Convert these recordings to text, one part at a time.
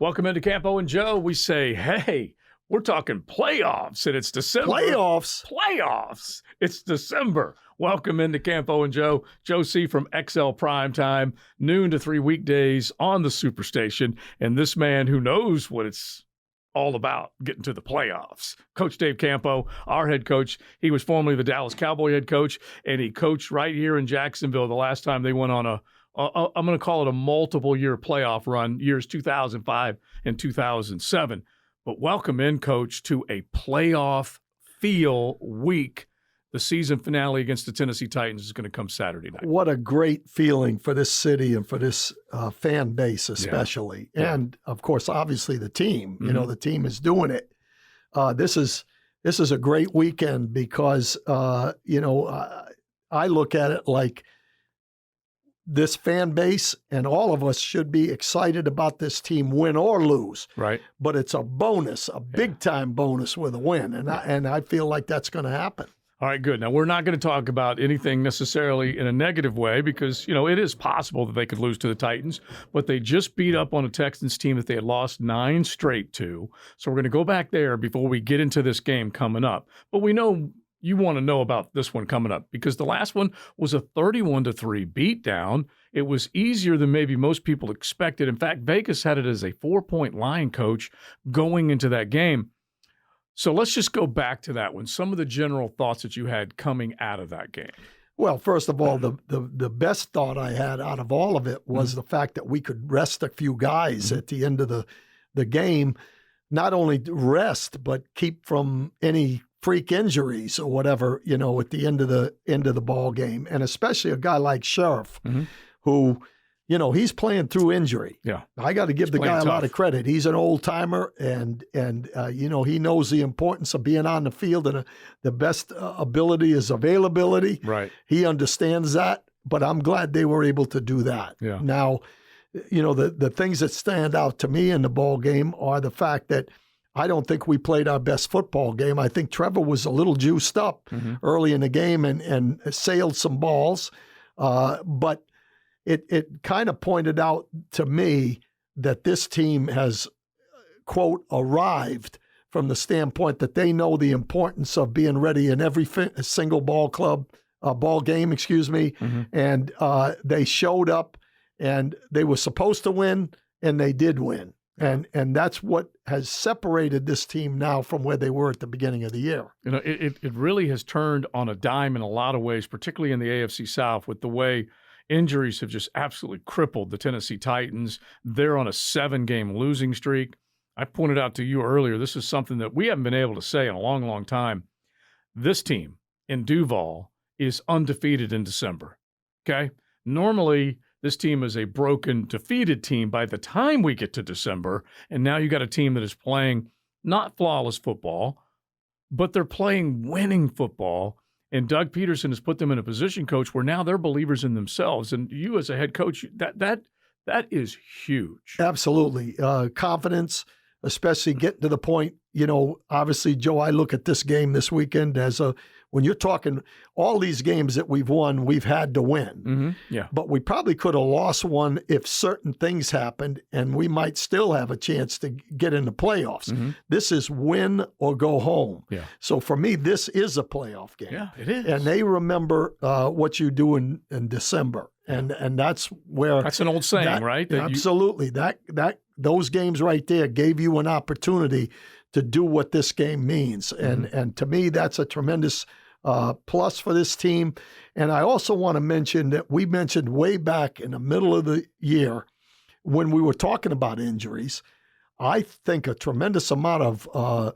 Welcome into Campo and Joe. We say, hey, we're talking playoffs, and it's December. Playoffs. It's December. Welcome into Campo and Joe. Joe C. from XL Primetime, noon to 3 weekdays on the Superstation. And this man who knows what it's all about, getting to the playoffs. Coach Dave Campo, our head coach. He was formerly the Dallas Cowboy head coach, and he coached right here in Jacksonville the last time they went on I'm going to call it a multiple-year playoff run, years 2005 and 2007. But welcome in, Coach, to a playoff feel week. The season finale against the Tennessee Titans is going to come Saturday night. What a great feeling for this city and for this fan base especially. Yeah. And, of course, obviously the team. Mm-hmm. You know, the team is doing it. This is a great weekend because, I look at it like this fan base and all of us should be excited about this team, win or lose. Right. But it's a bonus, a big-time bonus with a win, and I feel like that's going to happen. All right, good. Now, we're not going to talk about anything necessarily in a negative way because, it is possible that they could lose to the Titans, but they just beat up on a Texans team that they had lost 9 straight to. So we're going to go back there before we get into this game coming up. But we know you want to know about this one coming up because the last one was a 31-3 beatdown. It was easier than maybe most people expected. In fact, Vegas had it as a 4-point line, Coach, going into that game. So let's just go back to that one. Some of the general thoughts that you had coming out of that game. Well, first of all, the best thought I had out of all of it was the fact that we could rest a few guys at the end of the game. Not only rest, but keep from any freak injuries or whatever, at the end of the ball game. And especially a guy like Sheriff, who, he's playing through injury. Yeah. I got to give the guy a lot of credit. He's an old timer and he knows the importance of being on the field, and the best ability is availability. Right. He understands that, but I'm glad they were able to do that. Yeah. Now, the things that stand out to me in the ball game are the fact that I don't think we played our best football game. I think Trevor was a little juiced up early in the game and sailed some balls. But it kind of pointed out to me that this team has, quote, arrived from the standpoint that they know the importance of being ready in every single ball game, and they showed up and they were supposed to win, and they did win. And that's what has separated this team now from where they were at the beginning of the year. It really has turned on a dime in a lot of ways, particularly in the AFC South, with the way injuries have just absolutely crippled the Tennessee Titans. They're on a 7-game losing streak. I pointed out to you earlier, this is something that we haven't been able to say in a long, long time. This team in Duval is undefeated in December, okay? Normally, this team is a broken, defeated team by the time we get to December, and now you got a team that is playing not flawless football, but they're playing winning football, and Doug Peterson has put them in a position, Coach, where now they're believers in themselves, and you as a head coach, that is huge. Absolutely. Confidence, especially getting to the point, obviously, Joe, I look at this game this weekend as when you're talking all these games that we've won, we've had to win. Yeah. But we probably could have lost one if certain things happened, and we might still have a chance to get in the playoffs. This is win or go home. Yeah. So for me, this is a playoff game. Yeah, it is. And they remember what you do in December. And that's where... That's an old saying, right? Absolutely. Those games right there gave you an opportunity to do what this game means. And to me, that's a tremendous plus for this team. And I also want to mention that we mentioned way back in the middle of the year when we were talking about injuries, I think a tremendous amount of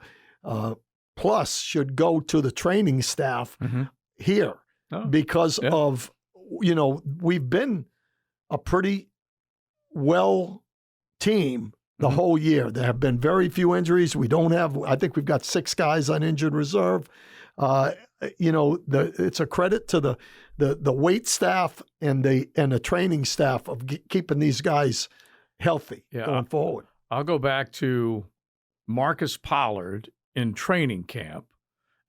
plus should go to the training staff here because of, we've been a pretty well team the whole year. There have been very few injuries. I think we've got 6 guys on injured reserve. It's a credit to the weight staff and the training staff of keeping these guys healthy going forward. I'll go back to Marcus Pollard in training camp,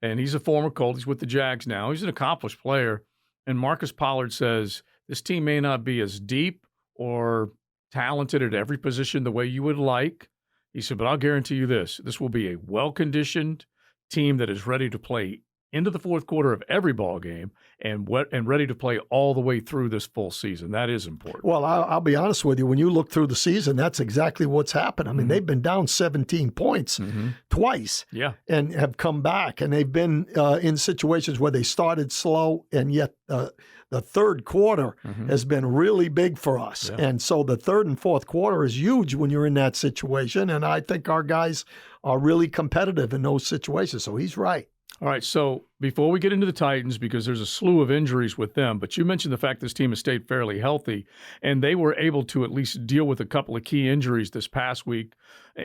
and he's a former Colt. He's with the Jags now. He's an accomplished player. And Marcus Pollard says, this team may not be as deep or talented at every position the way you would like. He said, but I'll guarantee you this will be a well-conditioned team that is ready to play into the fourth quarter of every ball game and ready to play all the way through this full season. That is important. Well, I'll be honest with you. When you look through the season, that's exactly what's happened. I mean, they've been down 17 points twice and have come back. And they've been in situations where they started slow, and yet the third quarter has been really big for us. Yeah. And so the third and fourth quarter is huge when you're in that situation. And I think our guys are really competitive in those situations. So he's right. All right, so before we get into the Titans, because there's a slew of injuries with them, but you mentioned the fact this team has stayed fairly healthy, and they were able to at least deal with a couple of key injuries this past week,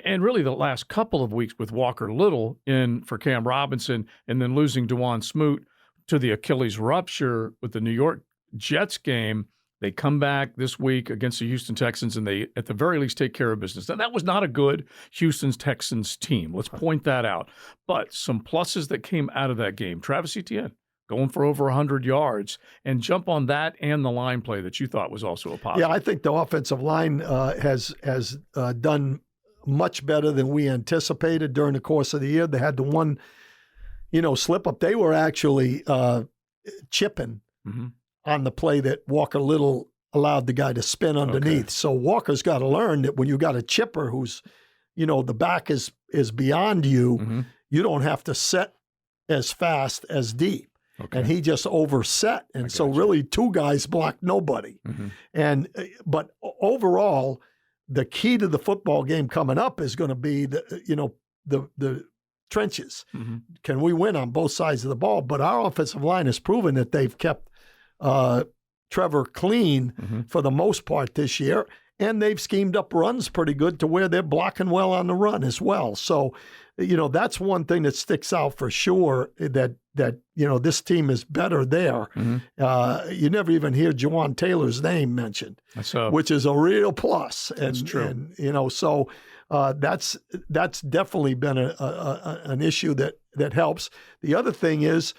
and really the last couple of weeks with Walker Little in for Cam Robinson, and then losing DeJuan Smoot to the Achilles rupture with the New York Jets game. They come back this week against the Houston Texans, and they, at the very least, take care of business. Now, that was not a good Houston Texans team. Let's point that out. But some pluses that came out of that game. Travis Etienne going for over 100 yards, and jump on that and the line play that you thought was also a positive. Yeah, I think the offensive line has done much better than we anticipated during the course of the year. They had the one, slip up. They were actually chipping on the play that Walker Little allowed the guy to spin underneath. Okay. So Walker's got to learn that when you got a chipper who's, the back is beyond you, you don't have to set as fast as deep. Okay. And he just overset. And so really two guys blocked nobody. But overall, the key to the football game coming up is going to be the trenches. Can we win on both sides of the ball? But our offensive line has proven that they've kept Trevor clean for the most part this year, and they've schemed up runs pretty good to where they're blocking well on the run as well. So, that's one thing that sticks out for sure, that this team is better there. You never even hear Jawan Taylor's name mentioned, which is a real plus. And, that's true. And, so that's definitely been an issue that helps. The other thing is,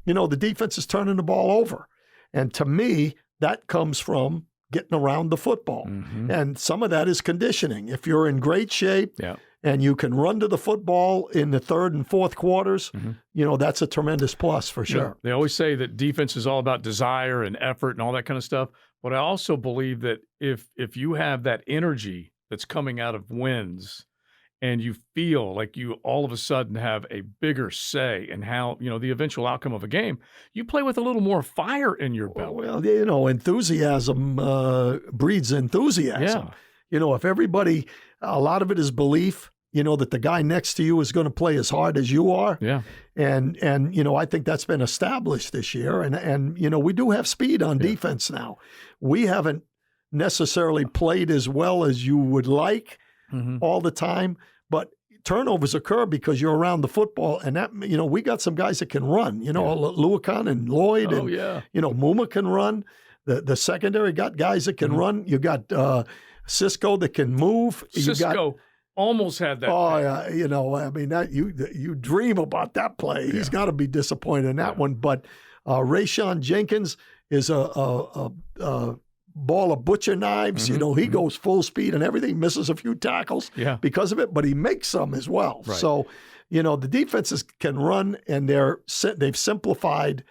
the defense is turning the ball over. And to me, that comes from getting around the football. And some of that is conditioning. If you're in great shape and you can run to the football in the third and fourth quarters, that's a tremendous plus for sure. Yeah. They always say that defense is all about desire and effort and all that kind of stuff. But I also believe that if you have that energy that's coming out of wins, and you feel like you all of a sudden have a bigger say in how, the eventual outcome of a game, you play with a little more fire in your belly. Well, enthusiasm breeds enthusiasm. Yeah. If everybody, a lot of it is belief, that the guy next to you is going to play as hard as you are. Yeah. And I think that's been established this year. And we do have speed on defense now. We haven't necessarily played as well as you would like all the time. But turnovers occur because you're around the football, and that we got some guys that can run. Lewican and Lloyd, and Muma can run. The secondary got guys that can run. You got Cisco that can move. Cisco almost had that. Oh yeah, that you dream about that play. He's got to be disappointed in that one. But Rayshon Jenkins is a ball of butcher knives. He goes full speed and everything, misses a few tackles because of it, but he makes some as well. Right. So, the defenses can run, and they've simplified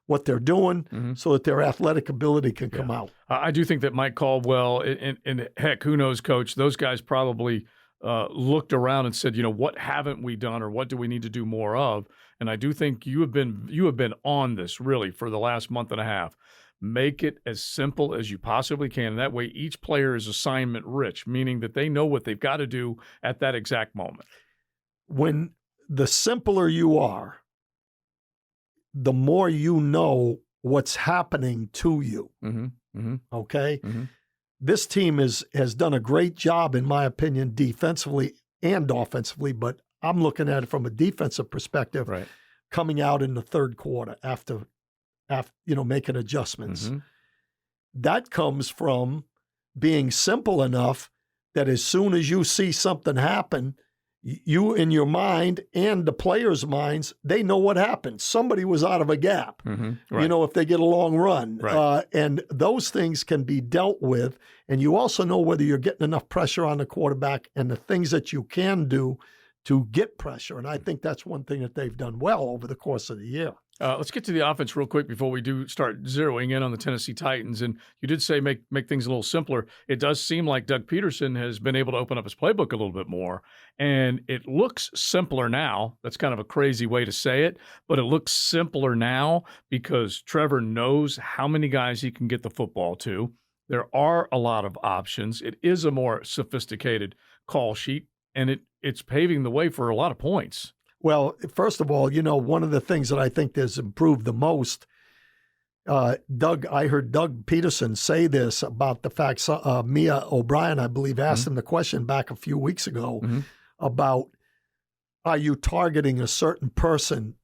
what they're doing so that their athletic ability can come out. I do think that Mike Caldwell and heck, who knows, Coach, those guys probably looked around and said, what haven't we done, or what do we need to do more of? And I do think you have been on this really for the last month and a half. Make it as simple as you possibly can. And that way each player is assignment rich, meaning that they know what they've got to do at that exact moment. When the simpler you are, the more you know what's happening to you. Okay? This team has done a great job, in my opinion, defensively and offensively, but I'm looking at it from a defensive perspective, coming out in the third quarter after making adjustments. That comes from being simple enough that as soon as you see something happen, you in your mind and the players' minds, they know what happened. Somebody was out of a gap, Right. if they get a long run. Right. And those things can be dealt with. And you also know whether you're getting enough pressure on the quarterback and the things that you can do to get pressure. And I think that's one thing that they've done well over the course of the year. Let's get to the offense real quick before we do start zeroing in on the Tennessee Titans. And you did say make things a little simpler. It does seem like Doug Peterson has been able to open up his playbook a little bit more, and it looks simpler now. That's kind of a crazy way to say it, but it looks simpler now because Trevor knows how many guys he can get the football to. There are a lot of options. It is a more sophisticated call sheet, and it's paving the way for a lot of points. Well, first of all, one of the things that I think has improved the most, I heard Doug Peterson say this about the fact Mia O'Brien, I believe, asked him the question back a few weeks ago about, are you targeting a certain person,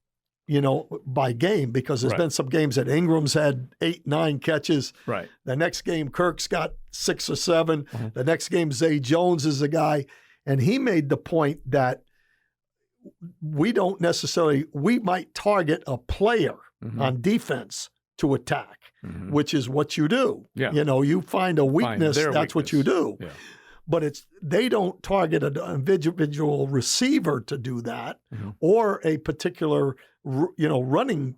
by game? Because there's been some games that Ingram's had 8, 9 catches. Right. The next game, Kirk's got 6 or 7. The next game, Zay Jones is a guy. And he made the point that we might target a player on defense to attack, which is what you do. Yeah. You find a weakness, that's what you do. Yeah. But they don't target an individual receiver to do that or a particular, running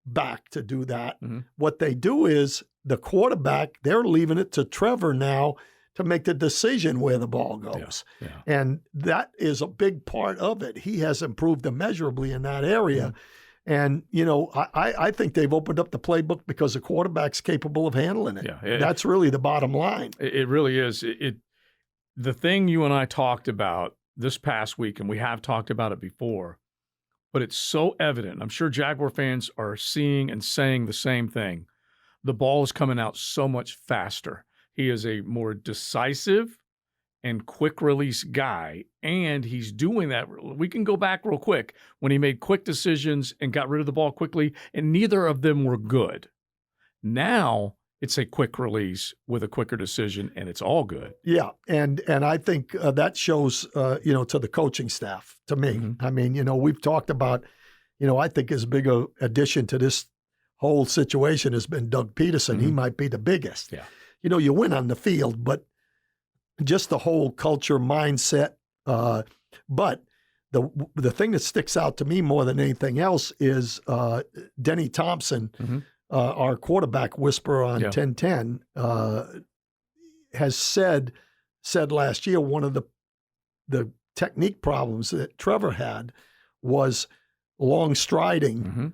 back to do that. What they do is the quarterback, they're leaving it to Trevor now to make the decision where the ball goes. Yeah. And that is a big part of it. He has improved immeasurably in that area. And, I think they've opened up the playbook because the quarterback's capable of handling it. Yeah, that's really the bottom line. It really is. The thing you and I talked about this past week, and we have talked about it before, but it's so evident. I'm sure Jaguar fans are seeing and saying the same thing. The ball is coming out so much faster. He is a more decisive and quick release guy, and he's doing that. We can go back real quick when he made quick decisions and got rid of the ball quickly, and neither of them were good. Now it's a quick release with a quicker decision, and it's all good. Yeah, and I think that shows, to the coaching staff, to me. I mean, we've talked about, I think his big addition to this whole situation has been Doug Peterson. He might be the biggest. Yeah. You win on the field, but just the whole culture, mindset. But the thing that sticks out to me more than anything else is Denny Thompson, our quarterback whisperer on 1010, has said last year one of the technique problems that Trevor had was long striding.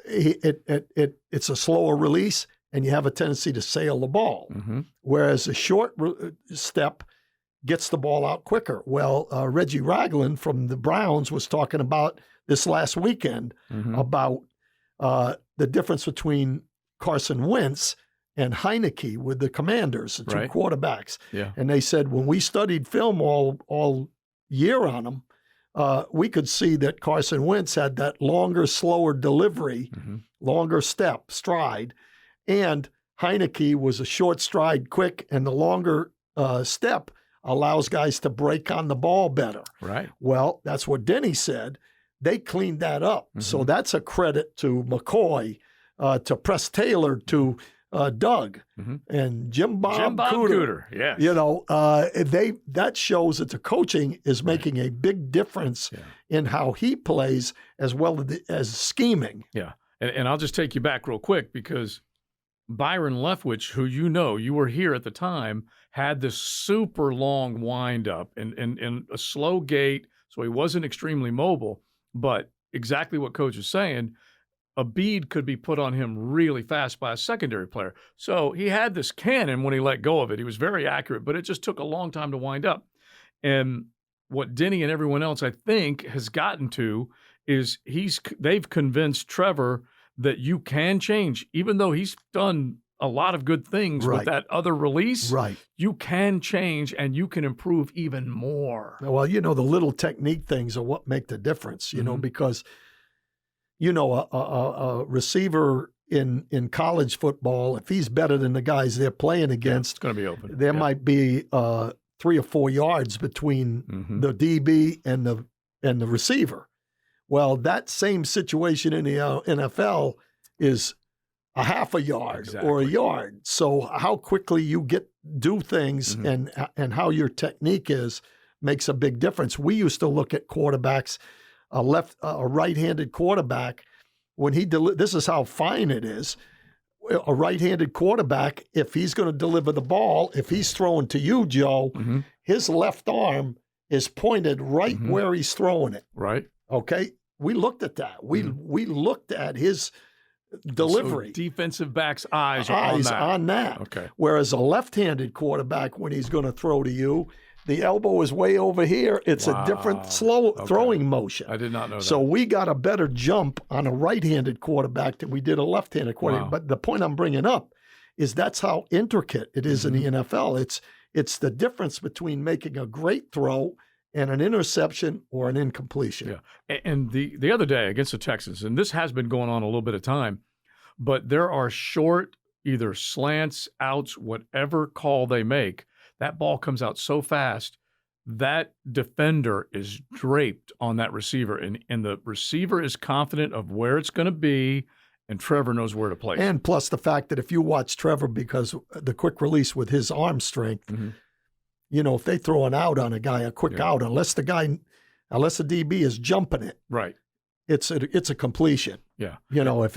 It's a slower release, and you have a tendency to sail the ball, whereas a short step gets the ball out quicker. Well, Reggie Ragland from the Browns was talking about this last weekend about the difference between Carson Wentz and Heineke with the Commanders, the two quarterbacks. Yeah. And they said when we studied film all year on them, we could see that Carson Wentz had that longer, slower delivery, longer stride, and Heineke was a short stride, quick, and the longer step allows guys to break on the ball better. Right. Well, that's what Denny said. They cleaned that up. So that's a credit to McCoy, to Press Taylor, to Doug, and Jim Bob Cooter. Yes. That shows that the coaching is making a big difference in how he plays as well as scheming. Yeah. And I'll just take you back real quick because Byron Leftwich, who you were here at the time, had this super long windup and a slow gait, so he wasn't extremely mobile. But exactly what Coach is saying, a bead could be put on him really fast by a secondary player. So he had this cannon when he let go of it. He was very accurate, but it just took a long time to wind up. And what Denny and everyone else, I think, has gotten to is they've convinced Trevor that you can change, even though he's done a lot of good things with that other release. Right. You can change and you can improve even more. Well, the little technique things are what make the difference, because, a receiver in college football, if he's better than the guys they're playing against, it's going to be open. There might be 3 or 4 yards between the DB and the receiver. Well, that same situation in the NFL is a half a yard or a yard. So how quickly you do things and how your technique is makes a big difference. We used to look at quarterbacks, a right-handed quarterback, when this is how fine it is. A right-handed quarterback, if he's going to deliver the ball, if he's throwing to you, Joe, his left arm is pointed right where he's throwing it. Right. Okay? We looked at that. We looked at his delivery. So defensive backs' eyes on that. Okay. Whereas a left-handed quarterback, when he's going to throw to you, the elbow is way over here. It's a different throwing motion. I did not know that. So we got a better jump on a right-handed quarterback than we did a left-handed quarterback. Wow. But the point I'm bringing up is that's how intricate it is in the NFL. It's the difference between making a great throw and an interception or an incompletion. Yeah. And the other day against the Texans, and this has been going on a little bit of time, but there are short, either slants, outs, whatever call they make, that ball comes out so fast, that defender is draped on that receiver, and the receiver is confident of where it's going to be, and Trevor knows where to place. And plus the fact that if you watch Trevor, because the quick release with his arm strength, you know, if they throw an out on a guy, a quick out, unless the DB is jumping it, right, it's a completion. Yeah, you know,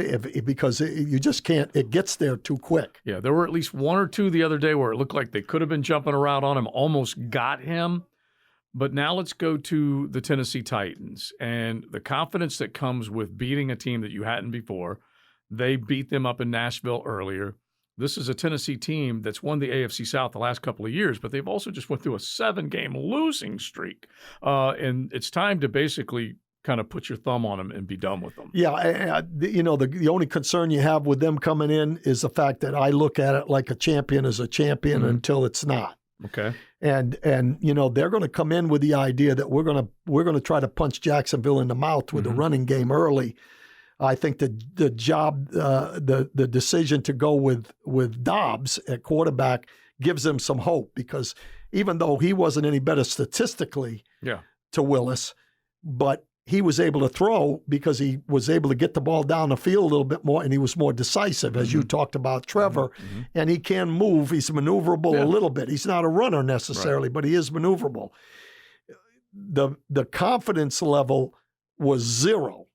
because you just can't. It gets there too quick. Yeah, there were at least one or two the other day where it looked like they could have been jumping around on him, almost got him. But now let's go to the Tennessee Titans and the confidence that comes with beating a team that you hadn't before. They beat them up in Nashville earlier. This is a Tennessee team that's won the AFC South the last couple of years, but they've also just went through a 7-game losing streak. And it's time to basically kind of put your thumb on them and be done with them. Yeah, you know, the only concern you have with them coming in is the fact that I look at it like a champion is a champion until it's not. Okay. And you know, they're going to come in with the idea that we're going to try to punch Jacksonville in the mouth with the running game early. I think the decision to go with Dobbs at quarterback gives them some hope, because even though he wasn't any better statistically to Willis, but he was able to throw because he was able to get the ball down the field a little bit more, and he was more decisive, as you talked about Trevor. And he can move. He's maneuverable a little bit. He's not a runner necessarily, but he is maneuverable. The confidence level was 0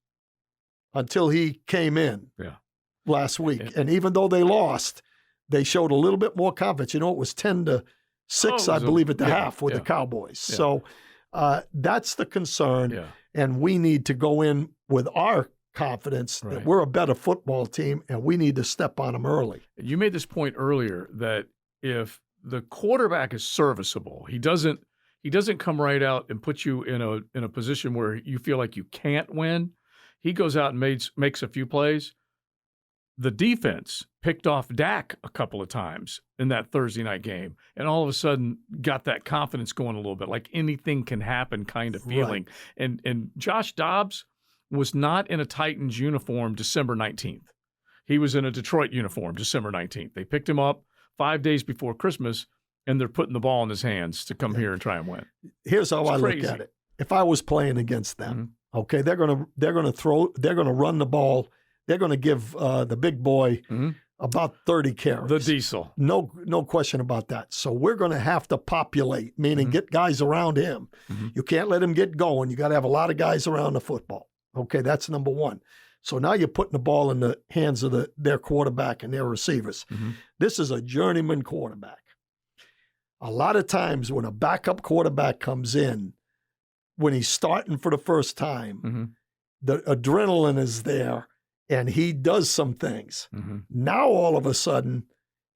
until he came in last week. And even though they lost, they showed a little bit more confidence. You know, it was 10-6, I believe, at the half with the Cowboys. Yeah. So that's the concern. Yeah. And we need to go in with our confidence that we're a better football team, and we need to step on them early. You made this point earlier that if the quarterback is serviceable, he doesn't come right out and put you in a position where you feel like you can't win. He goes out and makes a few plays. The defense picked off Dak a couple of times in that Thursday night game, and all of a sudden got that confidence going a little bit, like anything can happen kind of feeling. Right. And Josh Dobbs was not in a Titans uniform December 19th. He was in a Detroit uniform December 19th. They picked him up 5 days before Christmas, and they're putting the ball in his hands to come here and try and win. Here's how I look at it. If I was playing against them, okay, they're gonna run the ball. They're going to give the big boy about 30 carries. The diesel. No question about that. So we're going to have to populate, meaning get guys around him. You can't let him get going. You got to have a lot of guys around the football. Okay, that's number one. So now you're putting the ball in the hands of their quarterback and their receivers. This is a journeyman quarterback. A lot of times when a backup quarterback comes in, when he's starting for the first time, the adrenaline is there. And he does some things. Now, all of a sudden,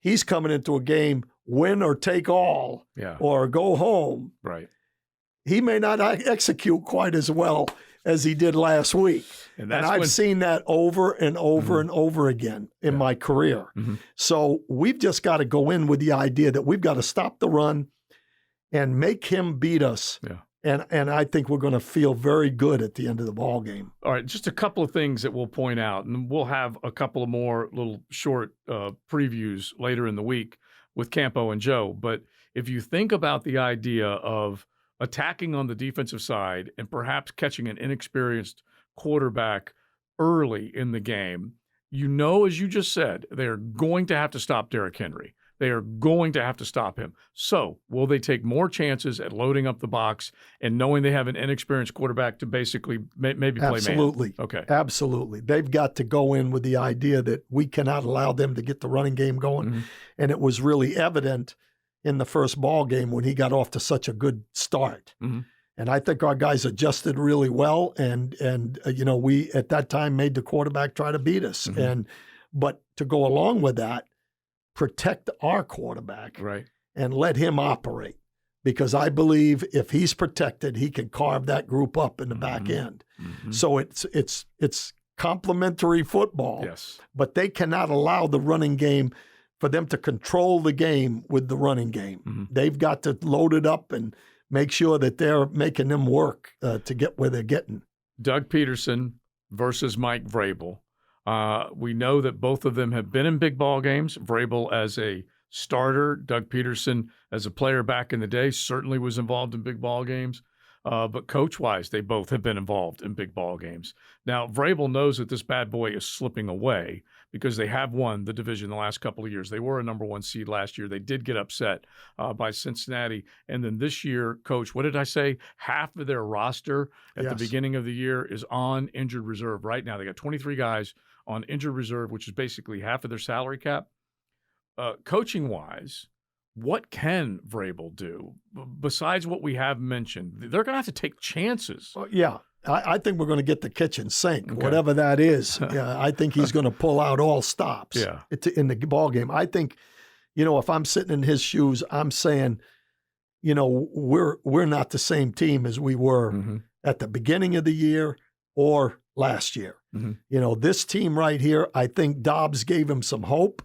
he's coming into a game, win or take all, or go home. Right. He may not execute quite as well as he did last week. And I've seen that over and over and over again in my career. So we've just got to go in with the idea that we've got to stop the run and make him beat us. Yeah. And I think we're going to feel very good at the end of the ball game. All right, just a couple of things that we'll point out, and we'll have a couple of more little short previews later in the week with Campo and Joe. But if you think about the idea of attacking on the defensive side and perhaps catching an inexperienced quarterback early in the game, as you just said, they're going to have to stop Derrick Henry. They are going to have to stop him. So will they take more chances at loading up the box and knowing they have an inexperienced quarterback to basically maybe play man? Absolutely. Okay. Absolutely. They've got to go in with the idea that we cannot allow them to get the running game going. Mm-hmm. And it was really evident in the first ball game when he got off to such a good start. Mm-hmm. And I think our guys adjusted really well. And we at that time made the quarterback try to beat us. Mm-hmm. But to go along with that, protect our quarterback right, and let him operate. Because I believe if he's protected, he can carve that group up in the back end. Mm-hmm. So it's complementary football. Yes. But they cannot allow the running game for them to control the game with the running game. Mm-hmm. They've got to load it up and make sure that they're making them work to get where they're getting. Doug Peterson versus Mike Vrabel. We know that both of them have been in big ball games. Vrabel as a starter, Doug Peterson as a player back in the day certainly was involved in big ball games. But coach-wise, they both have been involved in big ball games. Now, Vrabel knows that this bad boy is slipping away because they have won the division the last couple of years. They were a number one seed last year. They did get upset by Cincinnati. And then this year, Coach, what did I say? Half of their roster at the beginning of the year is on injured reserve right now. They got 23 guys on injured reserve, which is basically half of their salary cap. Coaching-wise, what can Vrabel do besides what we have mentioned? They're going to have to take chances. Yeah, I think we're going to get the kitchen sink, whatever that is. Yeah, I think he's going to pull out all stops in the ball game. I think, if I'm sitting in his shoes, I'm saying, we're not the same team as we were at the beginning of the year or last year. Mm-hmm. This team right here, I think Dobbs gave him some hope.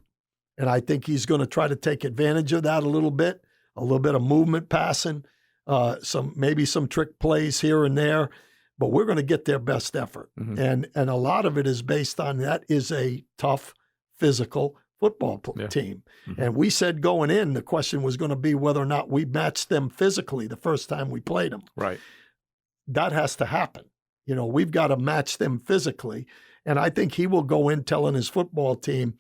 And I think he's going to try to take advantage of that a little bit of movement passing, maybe some trick plays here and there, but we're going to get their best effort. Mm-hmm. And a lot of it is based on that is a tough, physical football team. Mm-hmm. And we said going in, the question was going to be whether or not we matched them physically the first time we played them. Right. That has to happen. We've got to match them physically. And I think he will go in telling his football team,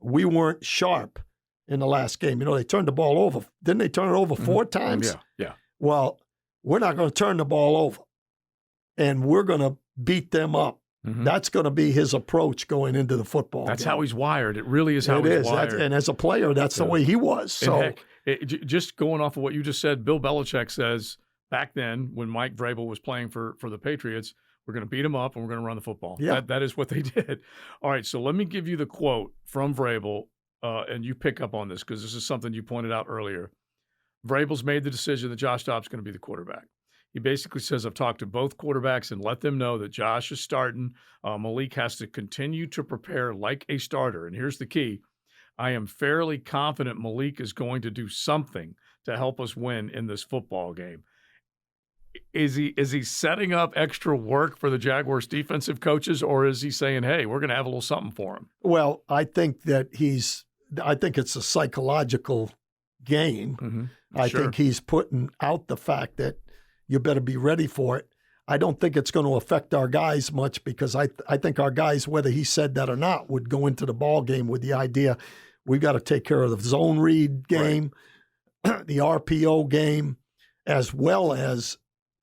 we weren't sharp in the last game. They turned the ball over. Didn't they turn it over 4 times? Yeah. Well, we're not going to turn the ball over, and we're going to beat them up. Mm-hmm. That's going to be his approach going into the football game. That's how he's wired. It really is how he's wired. And as a player, that's the way he was. So, just going off of what you just said, Bill Belichick says back then when Mike Vrabel was playing for the Patriots, we're going to beat them up, and we're going to run the football. Yeah. That is what they did. All right, so let me give you the quote from Vrabel, and you pick up on this because this is something you pointed out earlier. Vrabel's made the decision that Josh Dobbs is going to be the quarterback. He basically says, I've talked to both quarterbacks and let them know that Josh is starting. Malik has to continue to prepare like a starter. And here's the key. I am fairly confident Malik is going to do something to help us win in this football game. Is he setting up extra work for the Jaguars defensive coaches, or is he saying, hey, we're going to have a little something for him? Well, I think it's a psychological game. Mm-hmm. I think he's putting out the fact that you better be ready for it. I don't think it's going to affect our guys much because I think our guys, whether he said that or not, would go into the ball game with the idea we've got to take care of the zone read game, the RPO game, as well as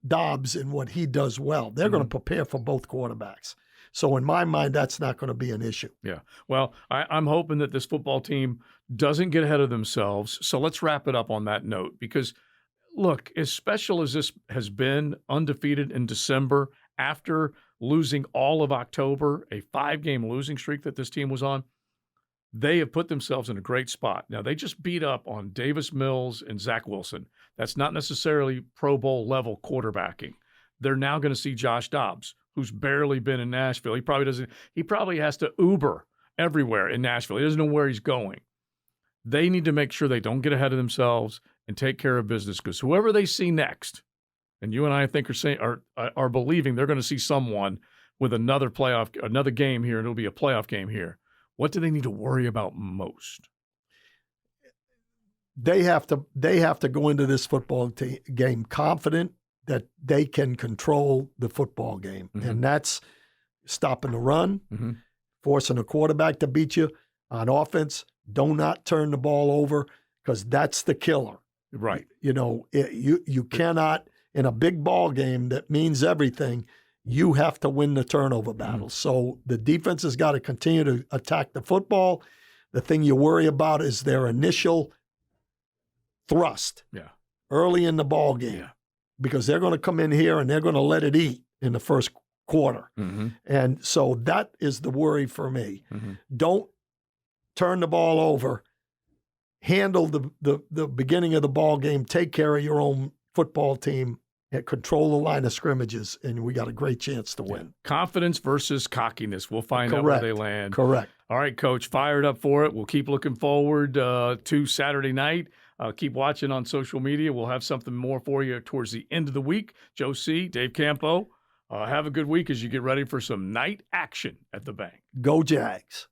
Dobbs and what he does well. They're going to prepare for both quarterbacks. So in my mind, that's not going to be an issue. Yeah. Well, I'm hoping that this football team doesn't get ahead of themselves. So let's wrap it up on that note because, look, as special as this has been, undefeated in December after losing all of October, a 5-game losing streak that this team was on, they have put themselves in a great spot. Now, they just beat up on Davis Mills and Zach Wilson. That's not necessarily Pro Bowl level quarterbacking. They're now going to see Josh Dobbs, who's barely been in Nashville. He probably has to Uber everywhere in Nashville. He doesn't know where he's going. They need to make sure they don't get ahead of themselves and take care of business because whoever they see next, and you and I think are believing they're going to see someone with another game here, and it'll be a playoff game here. What do they need to worry about most? they have to go into this football game confident that they can control the football game, and that's stopping the run, forcing a quarterback to beat you on offense. Do not turn the ball over, because that's the killer. Right. You cannot, in a big ball game that means everything, you have to win the turnover battle. So the defense has got to continue to attack the football. The thing you worry about is their initial thrust early in the ball game, because they're going to come in here and they're going to let it eat in the first quarter. And so that is the worry for me. Don't turn the ball over. Handle the beginning of the ball game. Take care of your own football team and control the line of scrimmages, and we got a great chance to win. Confidence versus cockiness. We'll find out where they land. Correct. All right, Coach, fired up for it. We'll keep looking forward to Saturday night. Keep watching on social media. We'll have something more for you towards the end of the week. Joe C., Dave Campo, have a good week as you get ready for some night action at the bank. Go Jags.